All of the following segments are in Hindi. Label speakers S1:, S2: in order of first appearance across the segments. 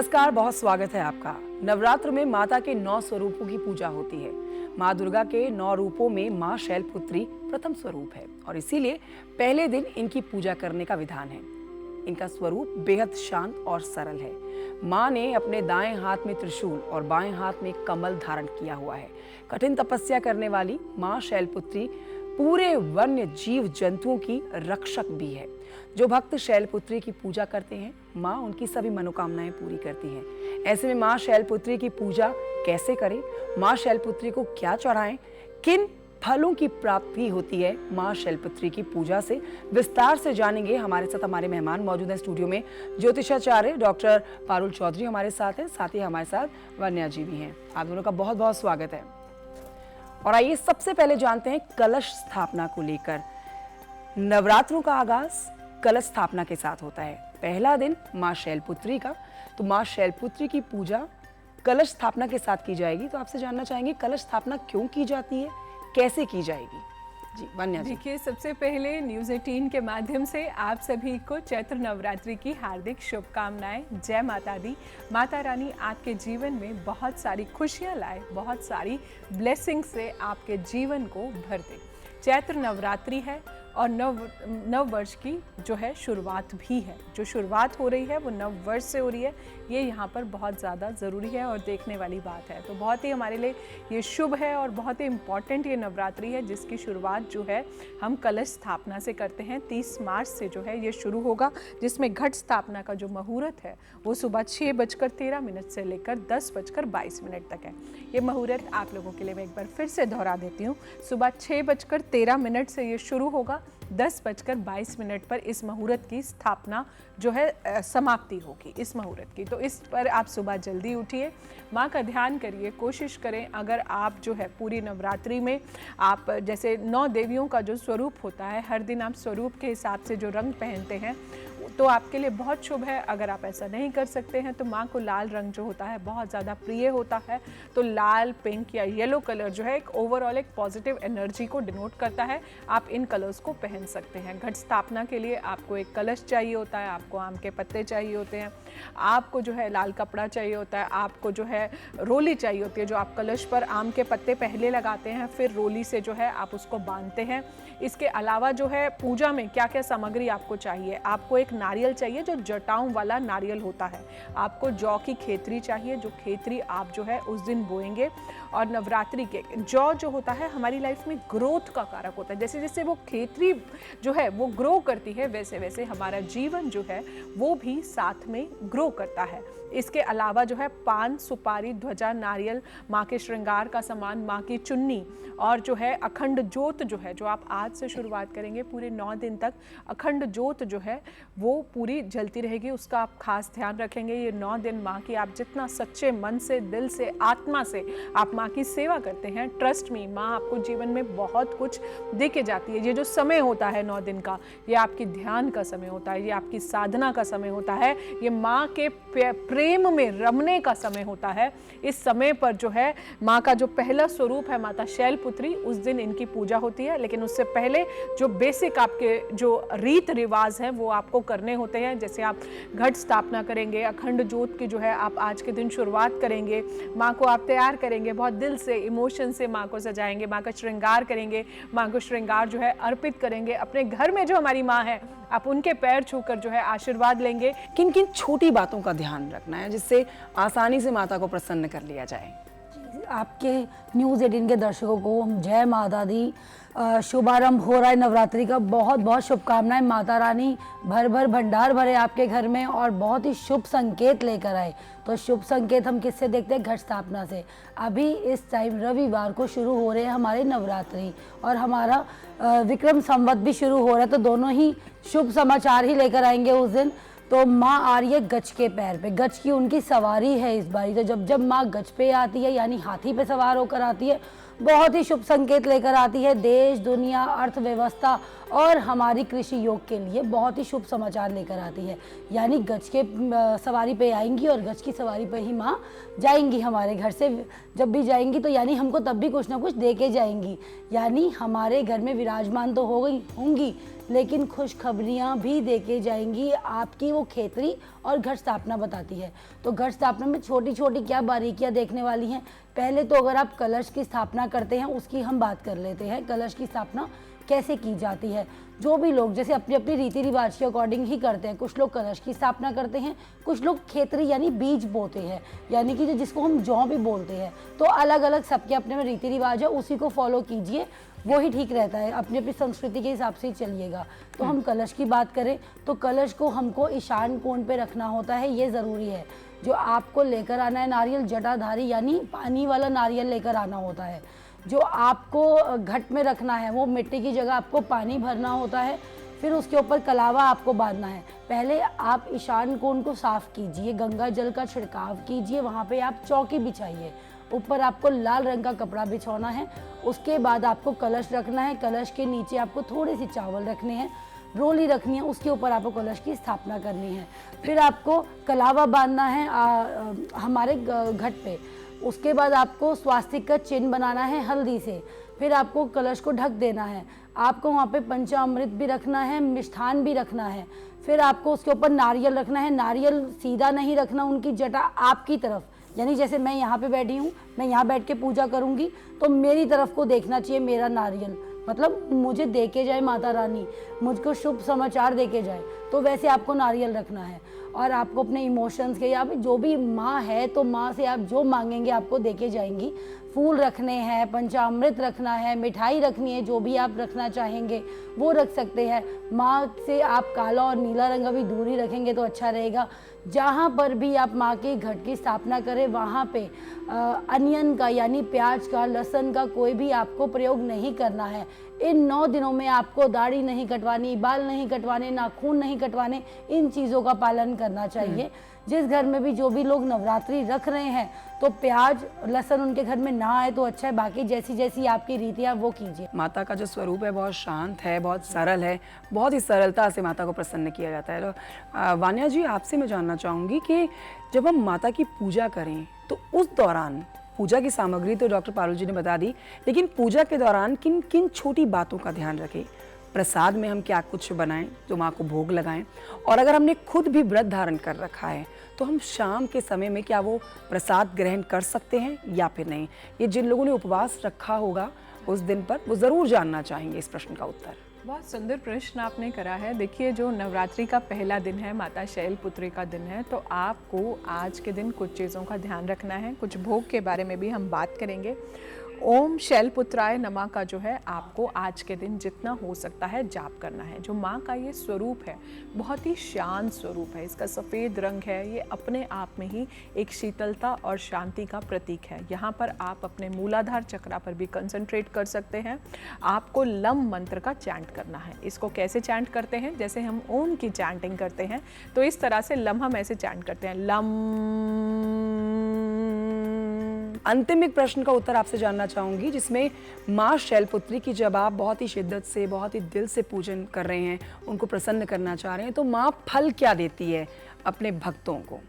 S1: नमस्कार, बहुत स्वागत है आपका। नवरात्र में माता के 9 स्वरूपों की पूजा होती है। माँ दुर्गा के 9 रूपों में माँ शैलपुत्री प्रथम स्वरूप है और इसीलिए पहले दिन इनकी पूजा करने का विधान है। इनका स्वरूप बेहद शांत और सरल है। माँ ने अपने दाएं हाथ में त्रिशूल और बाएं हाथ में कमल धारण किया हुआ है। कठिन तपस्या करने वाली माँ शैलपुत्री पूरे वन्य जीव जंतुओं की रक्षक भी है। जो भक्त शैलपुत्री की पूजा करते हैं, माँ उनकी सभी मनोकामनाएं पूरी करती हैं। ऐसे में माँ शैलपुत्री की पूजा कैसे करें, माँ शैलपुत्री को क्या चढ़ाएं, किन फलों की प्राप्ति होती है माँ शैलपुत्री की पूजा से, विस्तार से जानेंगे। हमारे साथ हमारे मेहमान मौजूद हैं स्टूडियो में। ज्योतिषाचार्य डॉक्टर पारुल चौधरी हमारे साथ हैं, साथ ही हमारे साथ वन्या जी भी हैं। आप दोनों का बहुत बहुत स्वागत है। और आइए सबसे पहले जानते हैं कलश स्थापना को लेकर। नवरात्रों का आगाज कलश स्थापना के साथ होता है। पहला दिन माँ शैलपुत्री का, तो माँ शैलपुत्री की पूजा कलश स्थापना के साथ की जाएगी। तो आपसे जानना चाहेंगे कलश स्थापना क्यों की जाती है, कैसे की जाएगी? जी वन्या जी।
S2: देखिए, सबसे पहले न्यूज़ 18 के माध्यम से आप सभी को चैत्र नवरात्रि की हार्दिक शुभकामनाएं। जय माता दी। माता रानी आपके जीवन में बहुत सारी खुशियां लाए, बहुत सारी ब्लेसिंग से आपके जीवन को भर दे। चैत्र नवरात्रि है और नव वर्ष की जो है शुरुआत भी है। जो शुरुआत हो रही है वो नव वर्ष से हो रही है। ये यहाँ पर बहुत ज़्यादा ज़रूरी है और देखने वाली बात है। तो बहुत ही हमारे लिए ये शुभ है और बहुत ही इम्पॉर्टेंट ये नवरात्रि है, जिसकी शुरुआत जो है हम कलश स्थापना से करते हैं। 30 मार्च से जो है ये शुरू होगा, जिसमें घट स्थापना का जो मुहूर्त है वो सुबह 6:13 से लेकर 10:22 तक है। ये मुहूर्त आप लोगों के लिए मैं एक बार फिर से दोहरा देती हूँ। सुबह 6:13 से ये शुरू होगा, 10:22 पर इस मुहूर्त की स्थापना जो है समाप्ति होगी इस मुहूर्त की। तो इस पर आप सुबह जल्दी उठिए, माँ का ध्यान करिए, कोशिश करें। अगर आप जो है पूरी नवरात्रि में आप जैसे 9 देवियों का जो स्वरूप होता है, हर दिन आप स्वरूप के हिसाब से जो रंग पहनते हैं तो आपके लिए बहुत शुभ है। अगर आप ऐसा नहीं कर सकते हैं तो माँ को लाल रंग जो होता है बहुत ज़्यादा प्रिय होता है। तो लाल, पिंक या येलो कलर जो है एक ओवरऑल एक पॉजिटिव एनर्जी को डिनोट करता है। आप इन कलर्स को पहन सकते हैं। घट स्थापना के लिए आपको एक कलश चाहिए होता है, आपको आम के पत्ते चाहिए होते हैं, आपको जो है लाल कपड़ा चाहिए होता है, आपको जो है रोली चाहिए होती है। जो आप कलश पर आम के पत्ते पहले लगाते हैं, फिर रोली से जो है आप उसको बांधते हैं। इसके अलावा जो है पूजा में क्या क्या सामग्री आपको चाहिए, आपको एक नारियल चाहिए जो जटाओं वाला नारियल होता है। आपको जौ की खेतरी चाहिए, जो खेतरी आप जो है उस दिन बोएंगे। और नवरात्रि के जौ जो होता है हमारी लाइफ में ग्रोथ का कारक होता है। जैसे जैसे वो खेतरी जो है वो ग्रो करती है, वैसे वैसे हमारा जीवन जो है वो भी साथ में ग्रो करता है। इसके अलावा जो है पान, सुपारी, ध्वजा, नारियल, माँ के श्रृंगार का सामान, माँ की चुन्नी और जो है अखंड ज्योत जो है, जो आप आज से शुरुआत करेंगे पूरे 9 दिन तक अखंड ज्योत जो है वो पूरी जलती रहेगी। उसका आप खास ध्यान रखेंगे। ये 9 दिन माँ की आप जितना सच्चे मन से, दिल से, आत्मा से आप माँ की सेवा करते हैं, ट्रस्ट मी, माँ आपको जीवन में बहुत कुछ दे के जाती है। ये जो समय होता है 9 दिन का, ये आपकी ध्यान का समय होता है, ये आपकी साधना का समय होता है, ये माँ के प्रेम में रमने का समय होता है। इस समय पर जो है माँ का जो पहला स्वरूप है माता शैलपुत्री, उस दिन इनकी पूजा होती है। लेकिन उससे पहले जो बेसिक आपके जो रीत रिवाज हैं वो आपको करने होते हैं। जैसे आप घट स्थापना करेंगे, अखंड ज्योत की जो है आप आज के दिन शुरुआत करेंगे, माँ को आप तैयार करेंगे, बहुत दिल से, इमोशन से माँ को सजाएंगे, माँ का श्रृंगार करेंगे, माँ को श्रृंगार जो है अर्पित करेंगे। अपने घर में जो हमारी माँ है आप उनके पैर छूकर जो है आशीर्वाद लेंगे।
S1: किन किन छोटी बातों का ध्यान रखना है जिससे आसानी से माता को प्रसन्न कर लिया जाए?
S3: आपके न्यूज़ 18 के दर्शकों को जय माता दी। शुभारंभ हो रहा है नवरात्रि का, बहुत बहुत शुभकामनाएं। माता रानी भर भर भंडार भरे आपके घर में और बहुत ही शुभ संकेत लेकर आए। तो शुभ संकेत हम किससे देखते हैं? घट स्थापना से। अभी इस टाइम रविवार को शुरू हो रहे हैं हमारे नवरात्रि और हमारा विक्रम संवत भी शुरू हो रहा है। तो दोनों ही शुभ समाचार ही लेकर आएंगे उस दिन। तो माँ आ रही है गज के पैर पे, गज की उनकी सवारी है इस बारी। तो जब जब माँ गज पे आती है यानी हाथी पे सवार होकर आती है, बहुत ही शुभ संकेत लेकर आती है। देश, दुनिया, अर्थव्यवस्था और हमारी कृषि योग के लिए बहुत ही शुभ समाचार लेकर आती है। यानी गज के सवारी पे आएंगी और गज की सवारी पे ही माँ जाएंगी हमारे घर से। जब भी जाएंगी तो यानी हमको तब भी कुछ ना कुछ दे के जाएंगी। यानी हमारे घर में विराजमान तो हो गई होंगी, लेकिन खुशखबरियाँ भी दे के जाएंगी। आपकी वो खेतरी और घट स्थापना बताती है। तो घट स्थापना में छोटी छोटी क्या बारीकियाँ देखने वाली हैं। पहले तो अगर आप कलश की स्थापना करते हैं उसकी हम बात कर लेते हैं। कलश की स्थापना कैसे की जाती है। जो भी लोग जैसे अपनी अपनी रीति रिवाज के अकॉर्डिंग ही करते हैं। कुछ लोग कलश की स्थापना करते हैं, कुछ लोग खेतरी यानी बीज बोते हैं, यानी कि जिसको हम जौ भी बोलते हैं। तो अलग अलग सबके अपने में रीति रिवाज है, उसी को फॉलो कीजिए, वो ही ठीक रहता है। अपनी अपनी संस्कृति के हिसाब से ही चलिएगा। तो हम कलश की बात करें तो कलश को हमको ईशान कोण पे रखना होता है, ये ज़रूरी है। जो आपको लेकर आना है नारियल जटाधारी यानी पानी वाला नारियल लेकर आना होता है। जो आपको घट में रखना है वो मिट्टी की जगह आपको पानी भरना होता है। फिर उसके ऊपर कलावा आपको बांधना है। पहले आप ईशान कोण को साफ कीजिए, गंगा जल का छिड़काव कीजिए, वहाँ पे आप चौकी बिछाइए, ऊपर आपको लाल रंग का कपड़ा बिछाना है। उसके बाद आपको कलश रखना है। कलश के नीचे आपको थोड़े से चावल रखने हैं, रोली रखनी है, उसके ऊपर आपको कलश की स्थापना करनी है। फिर आपको कलावा बांधना है हमारे घट पे। उसके बाद आपको स्वास्तिक का चिन्ह बनाना है हल्दी से। फिर आपको कलश को ढक देना है। आपको वहाँ पे पंचामृत भी रखना है, मिष्ठान भी रखना है। फिर आपको उसके ऊपर नारियल रखना है। नारियल सीधा नहीं रखना, उनकी जटा आपकी तरफ, यानी जैसे मैं यहाँ पे बैठी हूँ, मैं यहाँ बैठ के पूजा करूँगी तो मेरी तरफ को देखना चाहिए मेरा नारियल, मतलब मुझे दे के जाए माता रानी, मुझको शुभ समाचार दे के जाए। तो वैसे आपको नारियल रखना है। और आपको अपने इमोशंस के या जो भी माँ है तो माँ से आप जो मांगेंगे आपको दे के जाएंगी। फूल रखने हैं, पंचामृत रखना है, मिठाई रखनी है, जो भी आप रखना चाहेंगे वो रख सकते हैं। माँ से आप काला और नीला रंग भी दूरी रखेंगे तो अच्छा रहेगा। जहाँ पर भी आप माँ के घट की स्थापना करें वहाँ पे अनियन का यानी प्याज का, लहसुन का कोई भी आपको प्रयोग नहीं करना है। इन 9 दिनों में आपको दाढ़ी नहीं कटवानी, बाल नहीं कटवाने, नाखून नहीं कटवाने, इन चीज़ों का पालन करना चाहिए। जिस घर में भी जो भी लोग नवरात्रि रख रहे हैं तो प्याज लहसुन उनके घर में ना आए तो अच्छा है। बाकी जैसी जैसी आपकी रीतियाँ वो कीजिए।
S1: माता का जो स्वरूप है बहुत शांत है, बहुत सरल है, बहुत ही सरलता से माता को प्रसन्न किया जाता है। तो वान्या जी, आपसे मैं जानना चाहूँगी कि जब हम माता की पूजा करें तो उस दौरान पूजा की सामग्री तो डॉक्टर पारुल जी ने बता दी, लेकिन पूजा के दौरान किन किन छोटी बातों का ध्यान रखें। प्रसाद में हम क्या कुछ बनाएं जो माँ को भोग लगाएं, और अगर हमने खुद भी व्रत धारण कर रखा है तो हम शाम के समय में क्या वो प्रसाद ग्रहण कर सकते हैं या फिर नहीं। ये जिन लोगों ने उपवास रखा होगा उस दिन पर वो ज़रूर जानना चाहेंगे इस प्रश्न का उत्तर।
S2: बहुत सुंदर प्रश्न आपने करा है। देखिए, जो नवरात्रि का पहला दिन है, माता शैलपुत्री का दिन है, तो आपको आज के दिन कुछ चीज़ों का ध्यान रखना है। कुछ भोग के बारे में भी हम बात करेंगे। ओम शैलपुत्राय नमः का जो है आपको आज के दिन जितना हो सकता है जाप करना है। जो माँ का ये स्वरूप है बहुत ही शांत स्वरूप है, इसका सफ़ेद रंग है, ये अपने आप में ही एक शीतलता और शांति का प्रतीक है। यहाँ पर आप अपने मूलाधार चक्रा पर भी कंसंट्रेट कर सकते हैं। आपको लम मंत्र का चैंट करना है। इसको कैसे चैंट करते हैं, जैसे हम ओम की चैंटिंग करते हैं तो इस तरह से लम हम ऐसे चैंट करते हैं, लम।
S1: अंतिम एक प्रश्न का उत्तर आपसे जानना चाहूंगी जिसमें माँ शैलपुत्री की जब आप बहुत ही शिद्दत से, बहुत ही दिल से पूजन कर रहे हैं, उनको प्रसन्न करना चाह रहे हैं, तो माँ फल क्या देती है अपने भक्तों को?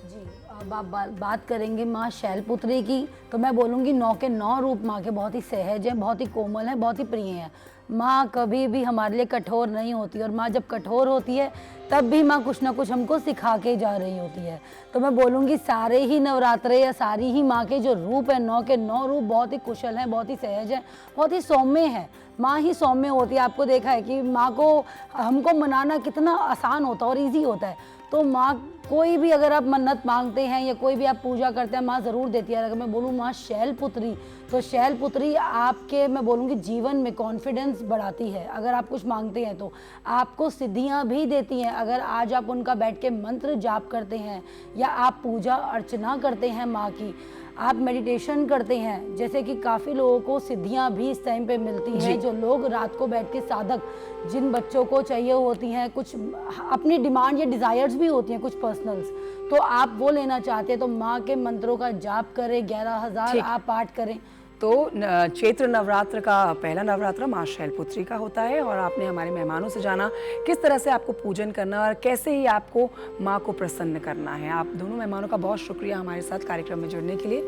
S3: जी, अब आप बात करेंगे माँ शैलपुत्री की तो मैं बोलूँगी 9 के 9 रूप माँ के बहुत ही सहज हैं, बहुत ही कोमल हैं, बहुत ही प्रिय हैं। माँ कभी भी हमारे लिए कठोर नहीं होती, और माँ जब कठोर होती है तब भी माँ कुछ ना कुछ हमको सिखा के जा रही होती है। तो मैं बोलूँगी सारे ही नवरात्रे या सारी ही माँ के जो रूप है 9 के 9 रूप बहुत ही कुशल हैं, बहुत ही सहज हैं, बहुत ही सौम्य हैं। माँ ही सौम्य होती है। आपको देखा है कि माँ को हमको मनाना कितना आसान होता है और ईजी होता है। तो माँ कोई भी अगर आप मन्नत मांगते हैं या कोई भी आप पूजा करते हैं माँ ज़रूर देती है। अगर मैं बोलूँ माँ शैलपुत्री, तो शैलपुत्री आपके मैं बोलूँगी जीवन में कॉन्फिडेंस बढ़ाती है। अगर आप कुछ मांगते हैं तो आपको सिद्धियाँ भी देती हैं। अगर आज आप उनका बैठ के मंत्र जाप करते हैं या आप पूजा अर्चना करते हैं माँ की, आप मेडिटेशन करते हैं, जैसे कि काफ़ी लोगों को सिद्धियां भी इस टाइम पे मिलती हैं। जो लोग रात को बैठ के साधक, जिन बच्चों को चाहिए होती हैं कुछ अपनी डिमांड या डिज़ायर्स भी होती हैं कुछ पर्सनल्स, तो आप वो लेना चाहते हैं तो माँ के मंत्रों का जाप करें, 11,000 आप पाठ करें
S1: तो चैत्र नवरात्र का पहला नवरात्र माँ शैलपुत्री का होता है और आपने हमारे मेहमानों से जाना किस तरह से आपको पूजन करना और कैसे ही आपको माँ को प्रसन्न करना है। आप दोनों मेहमानों का बहुत शुक्रिया हमारे साथ कार्यक्रम में जुड़ने के लिए।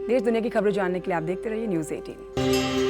S1: देश दुनिया की खबरें जानने के लिए आप देखते रहिए न्यूज़ 18।